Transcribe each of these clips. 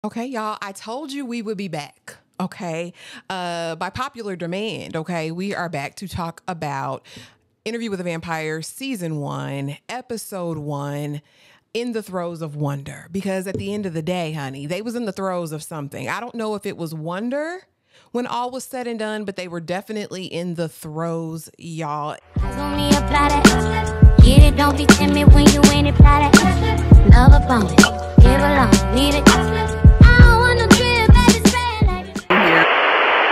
Okay, y'all, I told you we would be back. Okay. By popular demand, okay, we are back to talk about Interview with a Vampire Season 1, Episode 1, In the Throes of Wonder. Because at the end of the day, honey, they was in the throes of something. I don't know if it was wonder when all was said and done, but they were definitely in the throes, y'all. Get it, don't be timid when you in it, apply that. Love a bone, give along, leave it.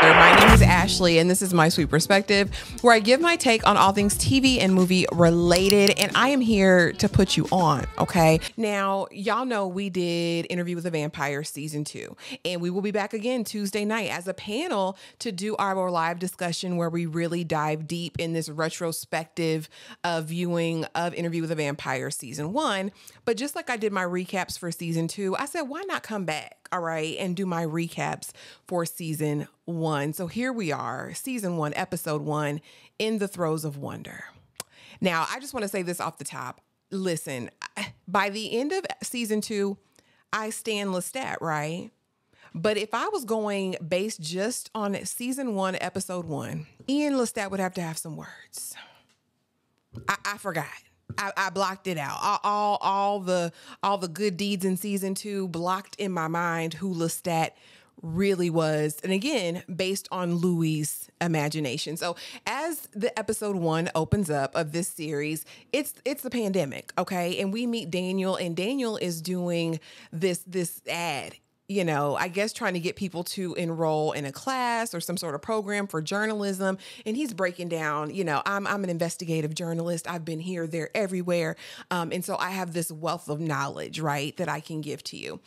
My name is Ashley, and this is My Sweet Perspective, where I give my take on all things TV and movie related, and I am here to put you on, okay? Now, y'all know we did Interview with a Vampire Season 2, and we will be back again Tuesday night as a panel to do our live discussion where we really dive deep in this retrospective viewing of Interview with a Vampire Season 1. But just like I did my recaps for Season 2, I said, why not come back? All right, and do my recaps for Season 1. So here we are, Season 1, Episode 1, In the Throes of Wonder. Now, I just want to say this off the top. Listen, by the end of Season 2, I stand Lestat, right? But if I was going based just on Season 1, Episode 1, Ian Lestat would have to have some words. I forgot. I blocked it out. All the good deeds in Season 2 blocked in my mind who Lestat really was. And again, based on Louis' imagination. So as the Episode 1 opens up of this series, it's the pandemic, okay? And we meet Daniel, and Daniel is doing this ad, you know, I guess trying to get people to enroll in a class or some sort of program for journalism. And he's breaking down, you know, I'm an investigative journalist. I've been here, there, everywhere. And so I have this wealth of knowledge, right, that I can give to you.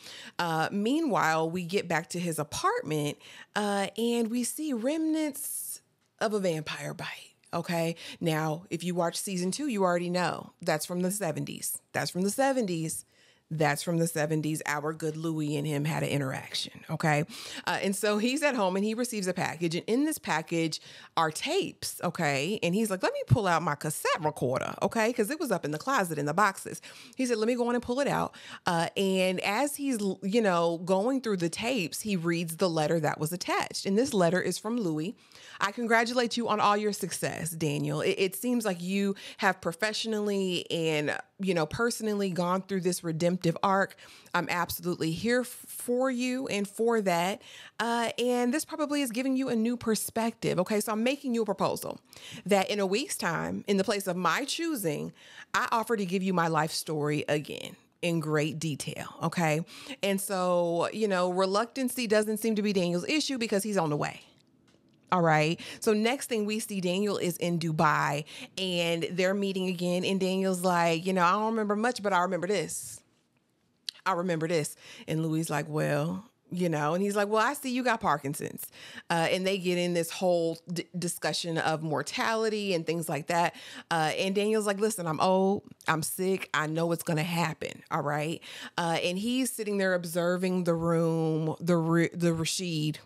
Meanwhile, we get back to his apartment and we see remnants of a vampire bite. Okay. Now, if you watch Season 2, you already know that's from the 70s. That's from the 70s. That's from the 70s. Our good Louis and him had an interaction, okay? And so he's at home and he receives a package. And in this package are tapes, okay? And he's like, let me pull out my cassette recorder, okay? Because it was up in the closet in the boxes. He said, let me go in and pull it out. And as he's, you know, going through the tapes, he reads the letter that was attached. And this letter is from Louis. I congratulate you on all your success, Daniel. It seems like you have professionally and, you know, personally gone through this redemptive arc. I'm absolutely here for you and for that. And this probably is giving you a new perspective. Okay, so I'm making you a proposal that in a week's time, in the place of my choosing, I offer to give you my life story again in great detail. Okay. And so, you know, reluctancy doesn't seem to be Daniel's issue because he's on the way. All right. So next thing we see, Daniel is in Dubai and they're meeting again. And Daniel's like, you know, I don't remember much, but I remember this. I remember this. And Louis like, well, you know, and he's like, well, I see you got Parkinson's. And they get in this whole discussion of mortality and things like that. And Daniel's like, listen, I'm old, I'm sick. I know it's going to happen. All right. And he's sitting there observing the room, the Rashid,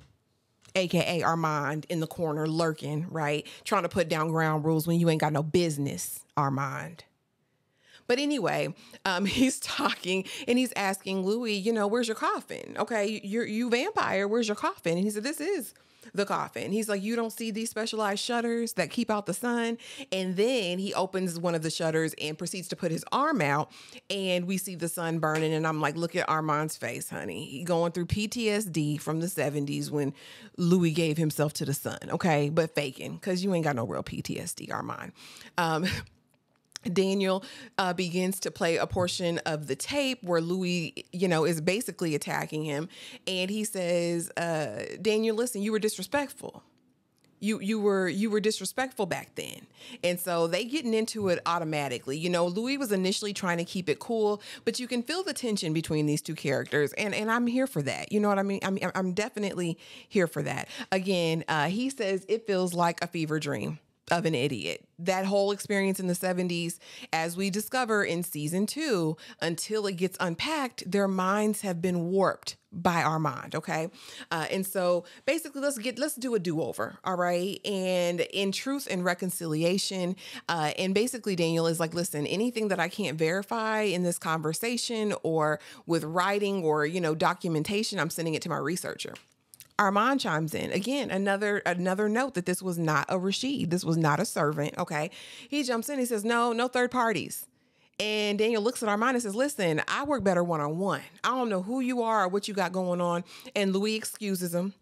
AKA Armand, in the corner lurking, right? Trying to put down ground rules when you ain't got no business, Armand. But anyway, he's talking and he's asking Louis, you know, where's your coffin? Okay, you vampire, where's your coffin? And he said, this is the coffin. He's like, you don't see these specialized shutters that keep out the sun? And then he opens one of the shutters and proceeds to put his arm out and we see the sun burning. And I'm like, look at Armand's face, honey. He going through PTSD from the 70s when Louis gave himself to the sun. Okay, but faking because you ain't got no real PTSD, Armand. Daniel begins to play a portion of the tape where Louis, you know, is basically attacking him. And he says, Daniel, listen, you were disrespectful. You were disrespectful back then. And so they getting into it automatically. You know, Louis was initially trying to keep it cool, but you can feel the tension between these two characters. And I'm here for that. You know what I mean? I'm definitely here for that. Again, he says it feels like a fever dream. of an idiot. That whole experience in the 70s, as we discover in season 2, until it gets unpacked, their minds have been warped by Armand. Okay. And so basically let's do a do-over. All right. And in Truth and Reconciliation, and basically Daniel is like, listen, anything that I can't verify in this conversation or with writing or, documentation, I'm sending it to my researcher. Armand chimes in. Again, another note that this was not a Rashid. This was not a servant, okay? He jumps in. He says, no third parties. And Daniel looks at Armand and says, listen, I work better one-on-one. I don't know who you are or what you got going on. And Louis excuses him.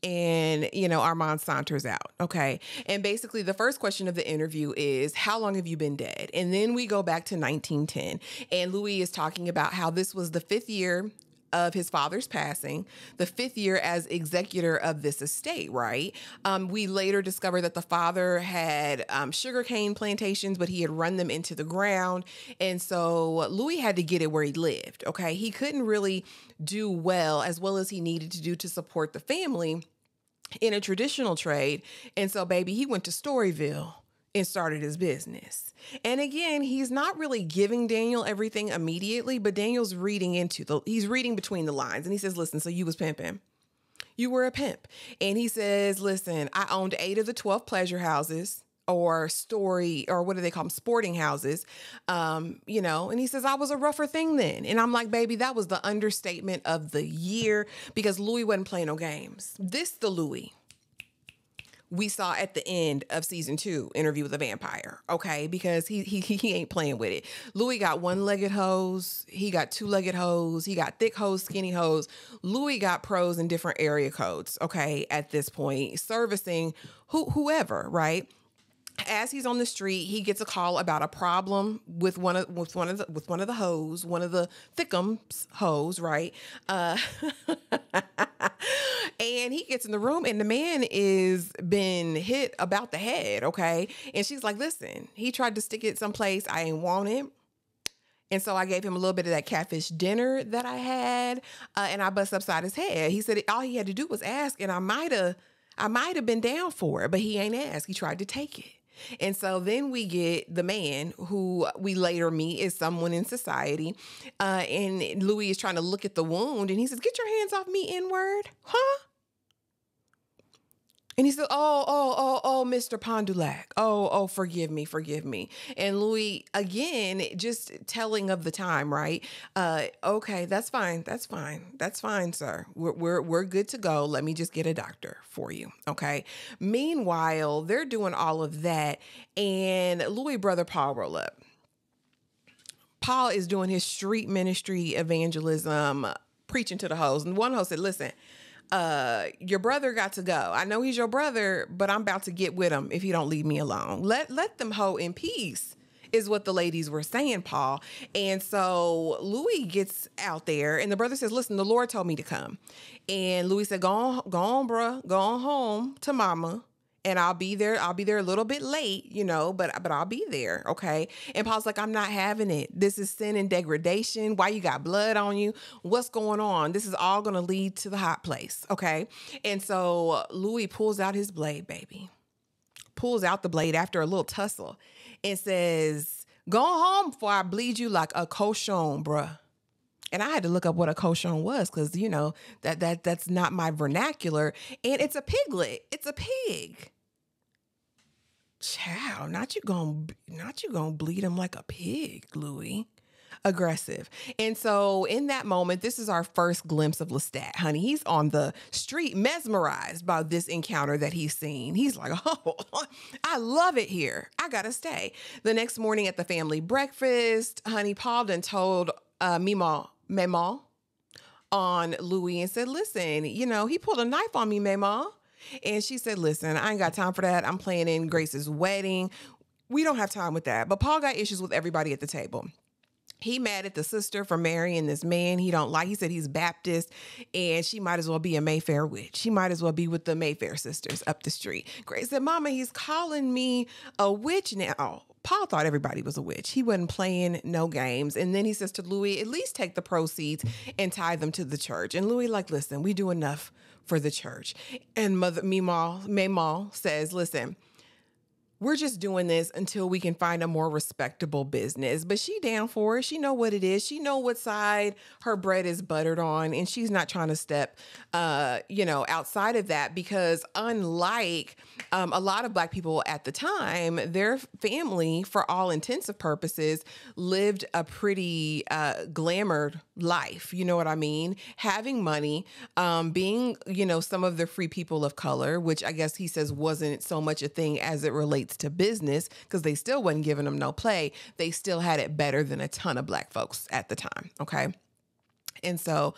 And, Armand saunters out. Okay. And basically the first question of the interview is, how long have you been dead? And then we go back to 1910. And Louis is talking about how this was the 5th year of his father's passing, the 5th year as executor of this estate, right? We later discovered that the father had sugarcane plantations, but he had run them into the ground. And so Louis had to get it where he lived, okay? He couldn't really do well as he needed to do to support the family in a traditional trade. And so, baby, he went to Storyville and started his business. And again, he's not really giving Daniel everything immediately, but Daniel's he's reading between the lines. And he says, listen, so you was pimping. You were a pimp. And he says, listen, I owned 8 of the 12 pleasure houses or what do they call them? Sporting houses. And he says, I was a rougher thing then. And I'm like, baby, that was the understatement of the year because Louis wasn't playing no games. The Louis we saw at the end of season 2, Interview with a Vampire, okay? Because he ain't playing with it. Louis got 1-legged hoes. He got 2-legged hoes. He got thick hoes, skinny hoes. Louis got pros in different area codes, okay, at this point, servicing whoever, right? As he's on the street, he gets a call about a problem with one of the hoes, one of the thickums hoes, right? And he gets in the room and the man is been hit about the head, okay? And she's like, listen, he tried to stick it someplace I ain't want it. And so I gave him a little bit of that catfish dinner that I had, and I bust upside his head. He said all he had to do was ask, and I might have been down for it, but he ain't asked. He tried to take it. And so then we get the man who we later meet is someone in society. And Louis is trying to look at the wound and he says, get your hands off me, N-word. Huh? And he said, oh, Mr. Pondulac. Oh, forgive me. And Louis, again, just telling of the time, right? Okay, that's fine, sir. We're good to go. Let me just get a doctor for you, okay? Meanwhile, they're doing all of that, and Louis' brother Paul roll up. Paul is doing his street ministry evangelism, preaching to the hoes. And one host said, listen, your brother got to go. I know he's your brother, but I'm about to get with him if he don't leave me alone. Let them hoe in peace is what the ladies were saying, Paul. And so Louis gets out there and the brother says, listen, the Lord told me to come. And Louis said, go on, bruh, go on home to mama. And I'll be there a little bit late, but I'll be there. Okay. And Paul's like, I'm not having it. This is sin and degradation. Why you got blood on you? What's going on? This is all going to lead to the hot place. Okay. And so Louis pulls out his blade, baby. Pulls out the blade after a little tussle and says, go home before I bleed you like a cochon, bruh. And I had to look up what a cochon was because, that's not my vernacular. And it's a piglet. It's a pig. Child, not you gonna bleed him like a pig, Louis. Aggressive. And so in that moment, this is our first glimpse of Lestat, honey. He's on the street mesmerized by this encounter that he's seen. He's like, oh, I love it here. I gotta stay. The next morning at the family breakfast, honey, Paul done told Mama on Louis and said, listen, he pulled a knife on me, Mama. And she said, listen, I ain't got time for that. I'm planning Grace's wedding. We don't have time with that. But Paul got issues with everybody at the table. He mad at the sister for marrying this man he don't like. He said he's Baptist and she might as well be a Mayfair witch. She might as well be with the Mayfair sisters up the street. Grace said, Mama, he's calling me a witch now. Paul thought everybody was a witch. He wasn't playing no games. And then he says to Louis, at least take the proceeds and tie them to the church. And Louis like, listen, we do enough for the church. And Mother Mima says, listen, we're just doing this until we can find a more respectable business. But she down for it. She know what it is. She know what side her bread is buttered on, and she's not trying to step, outside of that, because unlike a lot of Black people at the time, their family, for all intents and purposes, lived a pretty glamored life. You know what I mean? Having money, being, some of the free people of color, which I guess he says wasn't so much a thing as it relates to business, because they still wasn't giving them no play. They still had it better than a ton of Black folks at the time. Okay. And so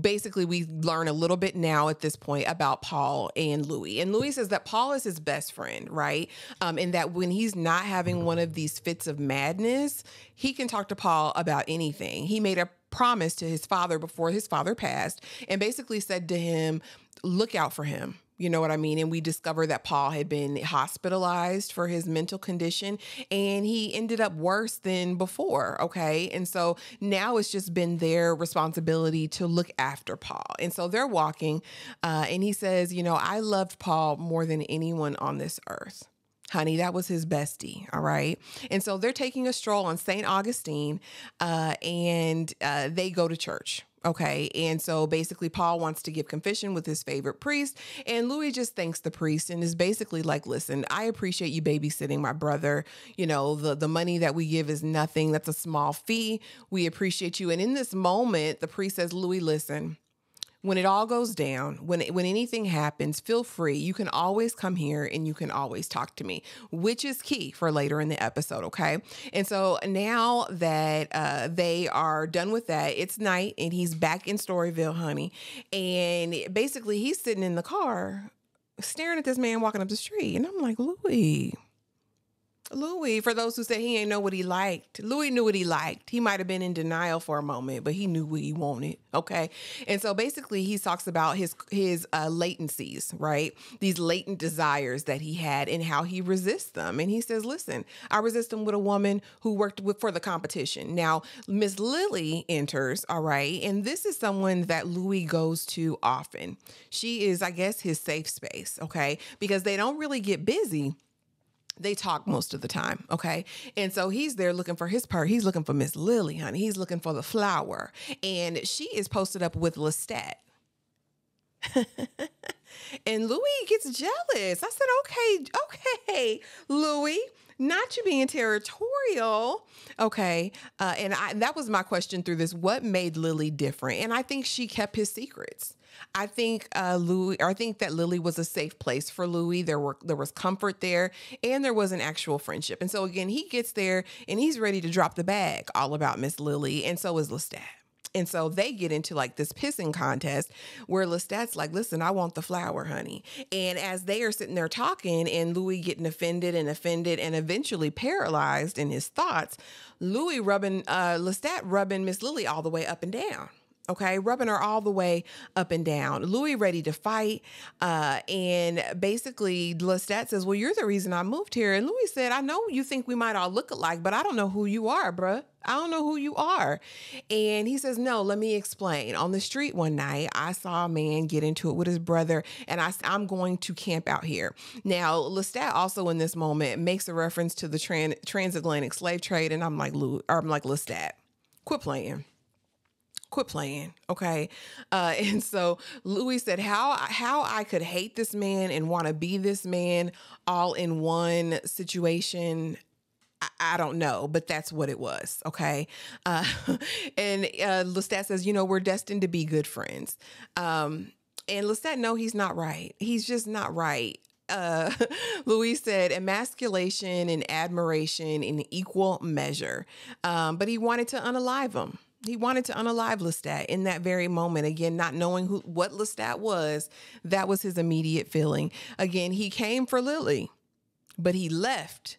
basically we learn a little bit now at this point about Paul and Louis. And Louis says that Paul is his best friend, right? And that when he's not having one of these fits of madness, he can talk to Paul about anything. He made a promise to his father before his father passed, and basically said to him, look out for him. You know what I mean? And we discovered that Paul had been hospitalized for his mental condition, and he ended up worse than before. Okay. And so now it's just been their responsibility to look after Paul. And so they're walking, and he says, I loved Paul more than anyone on this earth. Honey, that was his bestie. All right. And so they're taking a stroll on St. Augustine, and they go to church. Okay. And so basically Paul wants to give confession with his favorite priest, and Louis just thanks the priest and is basically like, listen, I appreciate you babysitting my brother. The money that we give is nothing. That's a small fee. We appreciate you. And in this moment, the priest says, Louis, listen, when it all goes down, when anything happens, feel free. You can always come here and you can always talk to me, which is key for later in the episode. Okay. And so now that they are done with that, it's night and he's back in Storyville, honey. And basically he's sitting in the car staring at this man walking up the street. And I'm like, Louis, for those who say he ain't know what he liked, Louis knew what he liked. He might have been in denial for a moment, but he knew what he wanted. Okay. And so basically he talks about his latencies, right? These latent desires that he had and how he resists them. And he says, listen, I resist them with a woman who worked for the competition. Now, Miss Lily enters. All right. And this is someone that Louis goes to often. She is, I guess, his safe space. Okay. Because they don't really get busy. They talk most of the time. Okay. And so he's there looking for his part. He's looking for Miss Lily, honey. He's looking for the flower. And she is posted up with Lestat. And Louis gets jealous. I said, okay, Louis, not you being territorial. Okay. And that was my question through this. What made Lily different? And I think she kept his secrets. I think that Lily was a safe place for Louis. There was comfort there, and there was an actual friendship. And so again, he gets there and he's ready to drop the bag all about Miss Lily, and so is Lestat. And so they get into like this pissing contest where Lestat's like, listen, I want the flower, honey. And as they are sitting there talking and Louis getting offended and eventually paralyzed in his thoughts, Lestat rubbing Miss Lily all the way up and down. Okay, rubbing her all the way up and down. Louis ready to fight. And basically Lestat says, well, you're the reason I moved here. And Louis said, I know you think we might all look alike, but I don't know who you are, bruh. I don't know who you are. And he says, no, let me explain. On the street one night, I saw a man get into it with his brother, and I'm going to camp out here. Now, Lestat also in this moment makes a reference to the transatlantic slave trade. And I'm like, Lestat, quit playing. Okay. And so Louis said how I could hate this man and want to be this man all in one situation. I don't know, but that's what it was. Okay. And Lestat says, we're destined to be good friends. And Lestat, no, he's not right. He's just not right. Louis said emasculation and admiration in equal measure. But he wanted to unalive him. He wanted to unalive Lestat in that very moment. Again, not knowing what Lestat was, that was his immediate feeling. Again, he came for Lily, but he left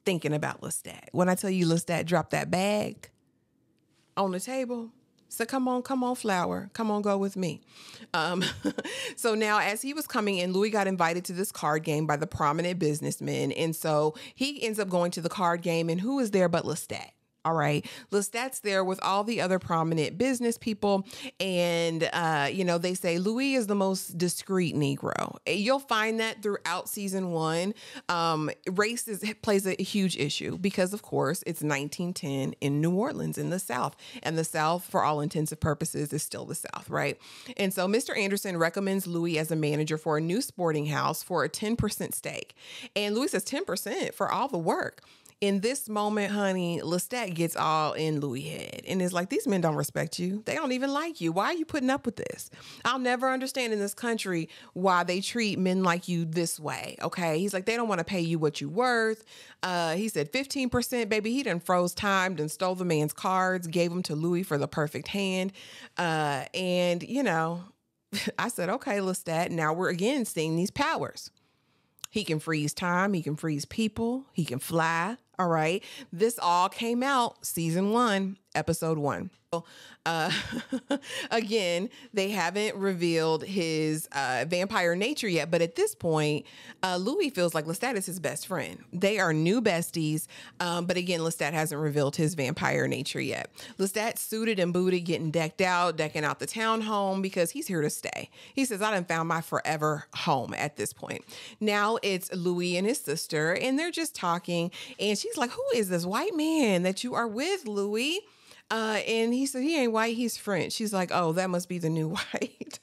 thinking about Lestat. When I tell you Lestat dropped that bag on the table, said, come on, flower. Come on, go with me. So now as he was coming in, Louis got invited to this card game by the prominent businessman. And so he ends up going to the card game, and who is there but Lestat? All right. Lestat's there with all the other prominent business people. And, they say Louis is the most discreet Negro. You'll find that throughout season 1. Race plays a huge issue because, of course, it's 1910 in New Orleans in the South. And the South, for all intents and purposes, is still the South, right? And so Mr. Anderson recommends Louis as a manager for a new sporting house for a 10% stake. And Louis says 10% for all the work. In this moment, honey, Lestat gets all in Louis' head and is like, these men don't respect you. They don't even like you. Why are you putting up with this? I'll never understand in this country why they treat men like you this way. Okay. He's like, they don't want to pay you what you're worth. He said 15%, baby. He done froze time, done stole the man's cards, gave them to Louis for the perfect hand. I said, okay, Lestat, now we're again seeing these powers. He can freeze time. He can freeze people. He can fly. All right. This all came out season 1, episode 1. Again, they haven't revealed his vampire nature yet. But at this point, Louis feels like Lestat is his best friend. They are new besties. But again, Lestat hasn't revealed his vampire nature yet. Lestat suited and booted, decking out the townhome because he's here to stay. He says, I done found my forever home at this point. Now it's Louis and his sister, and they're just talking. And she's like, who is this white man that you are with, Louis? And he said, he ain't white, he's French. She's like, oh, that must be the new white.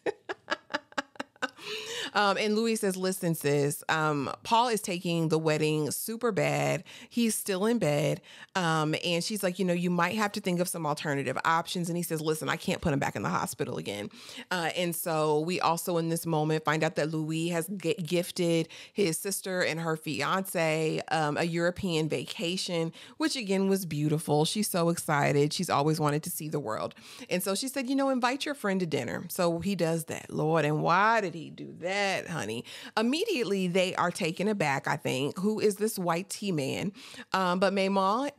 And Louis says, listen, sis, Paul is taking the wedding super bad. He's still in bed. And she's like, you might have to think of some alternative options. And he says, listen, I can't put him back in the hospital again. And so we also in this moment find out that Louis has gifted his sister and her fiance a European vacation, which again was beautiful. She's so excited. She's always wanted to see the world. And so she said, invite your friend to dinner. So he does that, Lord. And why did he do that, honey? Immediately they are taken aback, I think. Who is this white tea man? But Maymon,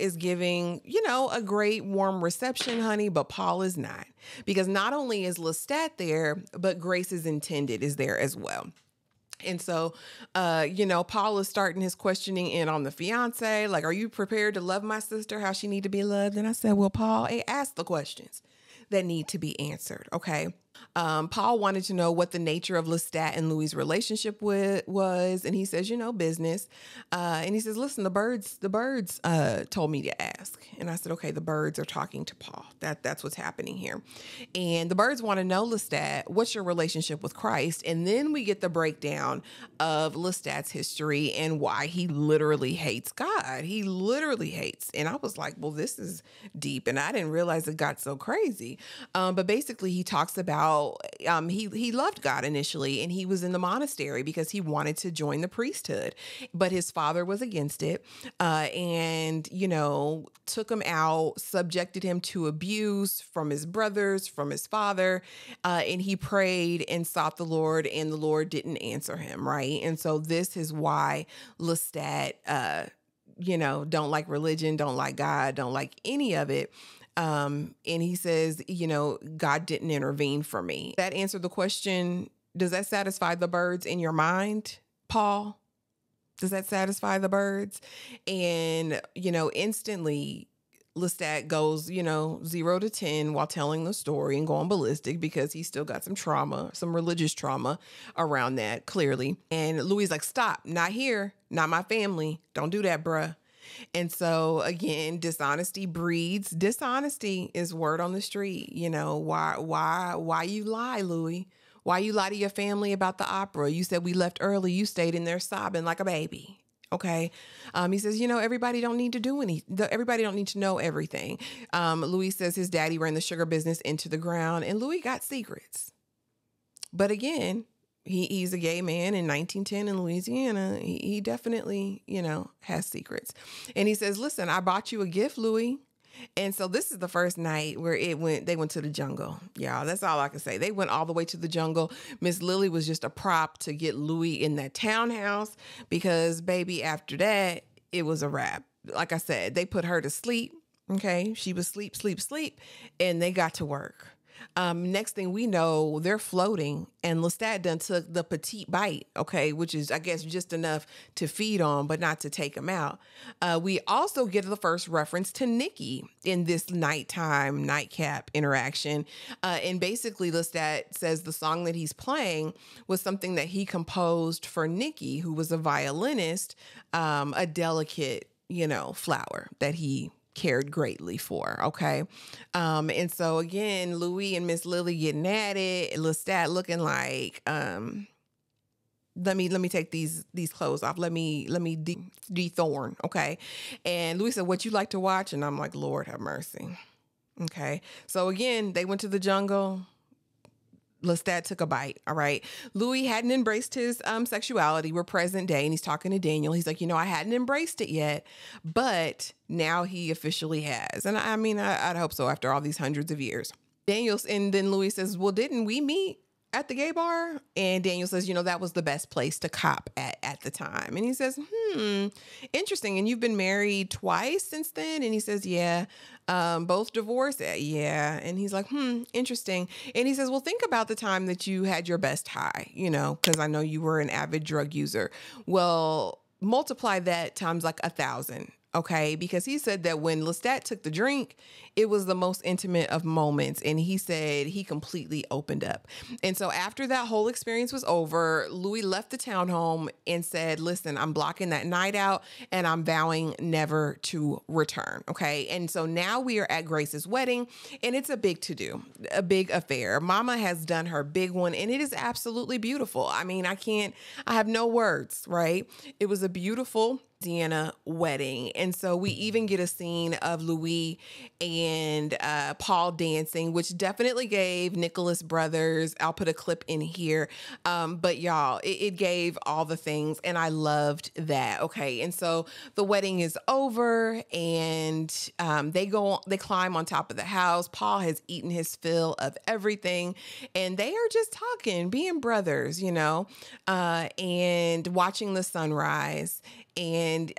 is giving, a great warm reception, honey, but Paul is not. Because not only is Lestat there, but Grace's intended is there as well. And so, Paul is starting his questioning in on the fiance. Like, are you prepared to love my sister how she need to be loved? And I said, well, Paul, ask the questions that need to be answered. Okay. Paul wanted to know what the nature of Lestat and Louis' relationship was. And he says, business. And he says, listen, the birds told me to ask. And I said, okay, the birds are talking to Paul. That's what's happening here. And the birds want to know, Lestat, what's your relationship with Christ? And then we get the breakdown of Lestat's history and why he literally hates God. He literally hates. And I was like, well, this is deep. And I didn't realize it got so crazy. But basically he talks about he loved God initially, and he was in the monastery because he wanted to join the priesthood, but his father was against it, and took him out, subjected him to abuse from his brothers, from his father, and he prayed and sought the Lord, and the Lord didn't answer him, right? And so this is why Lestat don't like religion, don't like God, don't like any of it. And he says, God didn't intervene for me. That answered the question. Does that satisfy the birds in your mind, Paul? Does that satisfy the birds? And, instantly Lestat goes, 0 to 10 while telling the story and going ballistic because he's still got some trauma, some religious trauma around that, clearly. And Louis is like, stop, not here, not my family. Don't do that, bruh. And so again, dishonesty breeds dishonesty is word on the street. Why you lie, Louis? Why you lie to your family about the opera? You said we left early. You stayed in there sobbing like a baby. Okay. He says, everybody don't need to do everybody don't need to know everything. Louis says his daddy ran the sugar business into the ground, and Louis got secrets. But again, he's a gay man in 1910 in Louisiana. He definitely, has secrets. And he says, listen, I bought you a gift, Louis. And so this is the first night where they went to the jungle. Yeah, that's all I can say. They went all the way to the jungle. Miss Lily was just a prop to get Louis in that townhouse because, baby, after that, it was a wrap. Like I said, they put her to sleep. Okay. She was sleep, and they got to work. Next thing we know, they're floating, and Lestat done took the petite bite, okay, which is, I guess, just enough to feed on, but not to take him out. We also get the first reference to Nikki in this nighttime nightcap interaction. And basically, Lestat says the song that he's playing was something that he composed for Nikki, who was a violinist, a delicate, flower that he cared greatly for. Okay. And so again, Louis and Miss Lily getting at it. Lestat looking like, let me take these clothes off. Let me dethorn. Okay. And Louis said, what you like to watch? And I'm like, Lord have mercy. Okay. So again, they went to the jungle. Lestat took a bite. All right. Louis hadn't embraced his sexuality. We're present day. And he's talking to Daniel. He's like, I hadn't embraced it yet, but now he officially has. And I mean, I'd hope so after all these hundreds of years. And then Louis says, well, didn't we meet at the gay bar? And Daniel says, that was the best place to cop at the time. And he says, interesting. And you've been married twice since then? And he says, yeah. Both divorced? Yeah. And he's like, interesting. And he says, well, think about the time that you had your best high, because I know you were an avid drug user. Well, multiply that times like 1,000. Okay, because he said that when Lestat took the drink, it was the most intimate of moments. And he said he completely opened up. And so after that whole experience was over, Louis left the townhome and said, listen, I'm blocking that night out and I'm vowing never to return. Okay. And so now we are at Grace's wedding, and it's a big to-do, a big affair. Mama has done her big one, and it is absolutely beautiful. I mean, I have no words, right? It was a beautiful Louisiana wedding. And so we even get a scene of Louis and Paul dancing, which definitely gave Nicholas Brothers. I'll put a clip in here. But y'all, it gave all the things, and I loved that. Okay. And so the wedding is over, and they climb on top of the house. Paul has eaten his fill of everything, and they are just talking, being brothers, and watching the sunrise. And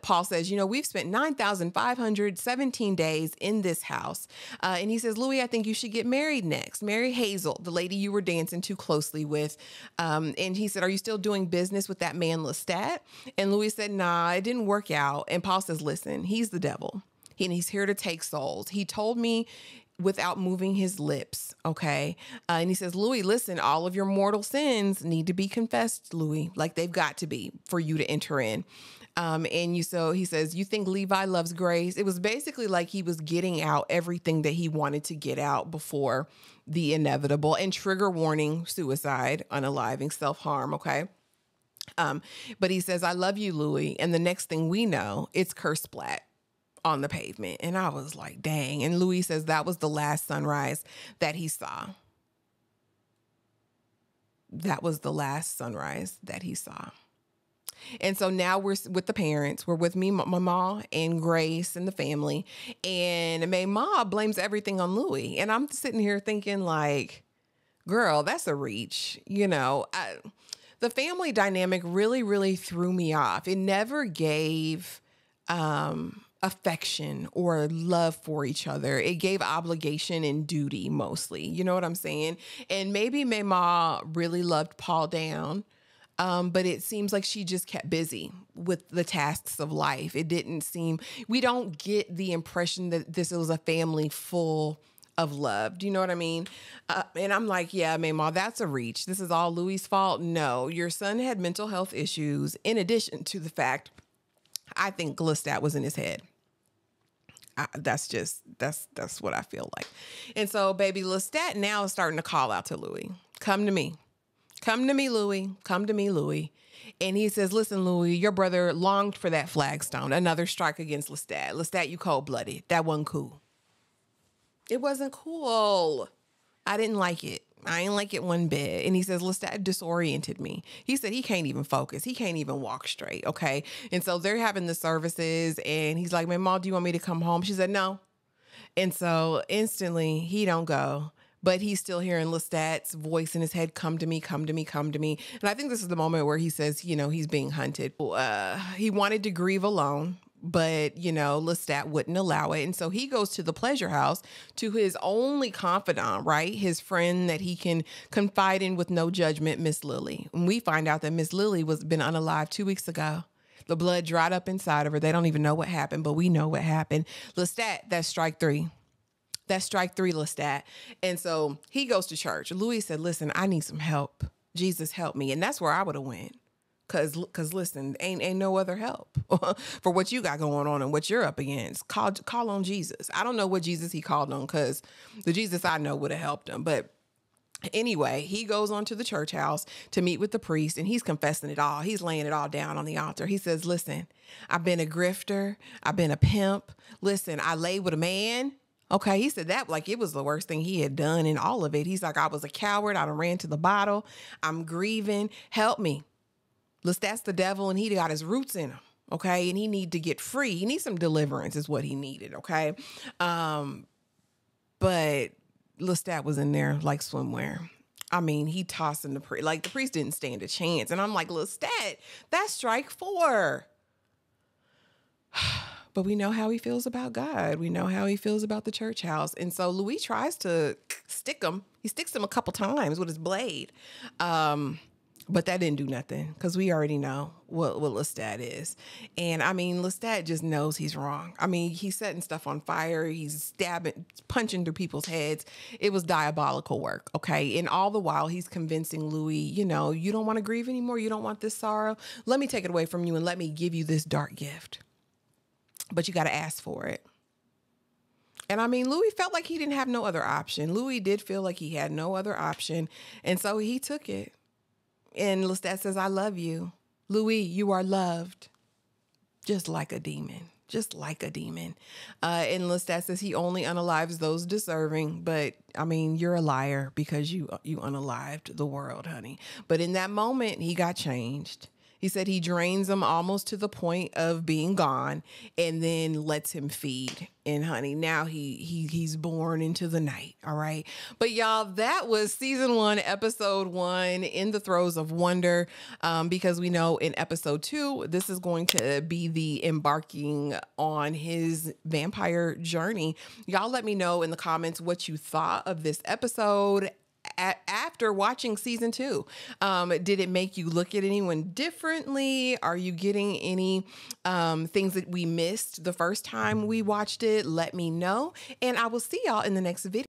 Paul says, we've spent 9,517 days in this house. And he says, Louis, I think you should get married next. Marry Hazel, the lady you were dancing too closely with. And he said, are you still doing business with that man Lestat? And Louis said, nah, it didn't work out. And Paul says, listen, he's the devil. And he's here to take souls. He told me without moving his lips. Okay. And he says, Louis, listen, all of your mortal sins need to be confessed, Louis, like they've got to be for you to enter in. So he says, you think Levi loves Grace? It was basically like he was getting out everything that he wanted to get out before the inevitable, and trigger warning, suicide, unaliving, self-harm. Okay. But he says, I love you, Louis. And the next thing we know, it's curse splat on the pavement. And I was like, dang. And Louis says that was the last sunrise that he saw. That was the last sunrise that he saw. And so now we're with the parents. We're with me, Mama, and Grace, and the family. And Mama blames everything on Louis. And I'm sitting here thinking like, girl, that's a reach. The family dynamic really, really threw me off. It never gave affection or love for each other. It gave obligation and duty mostly. You know what I'm saying? And maybe Mama really loved Paul down, but it seems like she just kept busy with the tasks of life. We don't get the impression that this was a family full of love. Do you know what I mean? And I'm like, yeah, Mama, that's a reach. This is all Louis' fault. No, your son had mental health issues in addition to the fact I think Lestat was in his head. That's what I feel like. And so baby Lestat now is starting to call out to Louis. Come to me. Come to me, Louis. Come to me, Louis. And he says, listen, Louis, your brother longed for that flagstone. Another strike against Lestat. Lestat, you cold-blooded. That wasn't cool. It wasn't cool. I didn't like it. I ain't like it one bit. And he says, Lestat disoriented me. He said he can't even focus. He can't even walk straight. Okay. And so they're having the services, and he's like, Mama, do you want me to come home? She said, no. And so instantly he don't go, but he's still hearing Lestat's voice in his head. Come to me, come to me, come to me. And I think this is the moment where he says, he's being hunted. He wanted to grieve alone, But, Lestat wouldn't allow it. And so he goes to the pleasure house to his only confidant, right? His friend that he can confide in with no judgment, Miss Lily. And we find out that Miss Lily was been unalive 2 weeks ago. The blood dried up inside of her. They don't even know what happened, but we know what happened. Lestat, that's strike three. That's strike three, Lestat. And so he goes to church. Louis said, listen, I need some help. Jesus, help me. And that's where I would have went. Cause listen, ain't no other help for what you got going on and what you're up against. Call on Jesus. I don't know what Jesus he called on, cause the Jesus I know would have helped him. But anyway, he goes on to the church house to meet with the priest, and he's confessing it all. He's laying it all down on the altar. He says, listen, I've been a grifter. I've been a pimp. Listen, I lay with a man. Okay, he said that like it was the worst thing he had done in all of it. He's like, I was a coward. I done ran to the bottle. I'm grieving. Help me. That's the devil, and he got his roots in him, okay? And he need to get free. He needs some deliverance is what he needed, okay? But Lestat was in there like swimwear. I mean, he tossing the priest. Like, the priest didn't stand a chance. And I'm like, Lestat, that's strike 4. But we know how he feels about God. We know how he feels about the church house. And so Louis tries to stick him. He sticks him a couple times with his blade. But that didn't do nothing because we already know what Lestat is. And I mean, Lestat just knows he's wrong. I mean, he's setting stuff on fire. He's stabbing, punching through people's heads. It was diabolical work. Okay. And all the while he's convincing Louis, you don't want to grieve anymore. You don't want this sorrow. Let me take it away from you and let me give you this dark gift. But you got to ask for it. And I mean, Louis felt like he didn't have no other option. Louis did feel like he had no other option. And so he took it. And Lestat says, I love you. Louis, you are loved. Just like a demon. Just like a demon. And Lestat says he only unalives those deserving. But, I mean, you're a liar because you unalived the world, honey. But in that moment, he got changed. He said he drains him almost to the point of being gone and then lets him feed. And honey, now he's born into the night. All right. But y'all, that was season 1, episode 1 in the Throes of Wonder. Because we know in episode 2, this is going to be the embarking on his vampire journey. Y'all let me know in the comments what you thought of this episode. After watching season 2, did it make you look at anyone differently? Are you getting any things that we missed the first time we watched it? Let me know. And I will see y'all in the next video.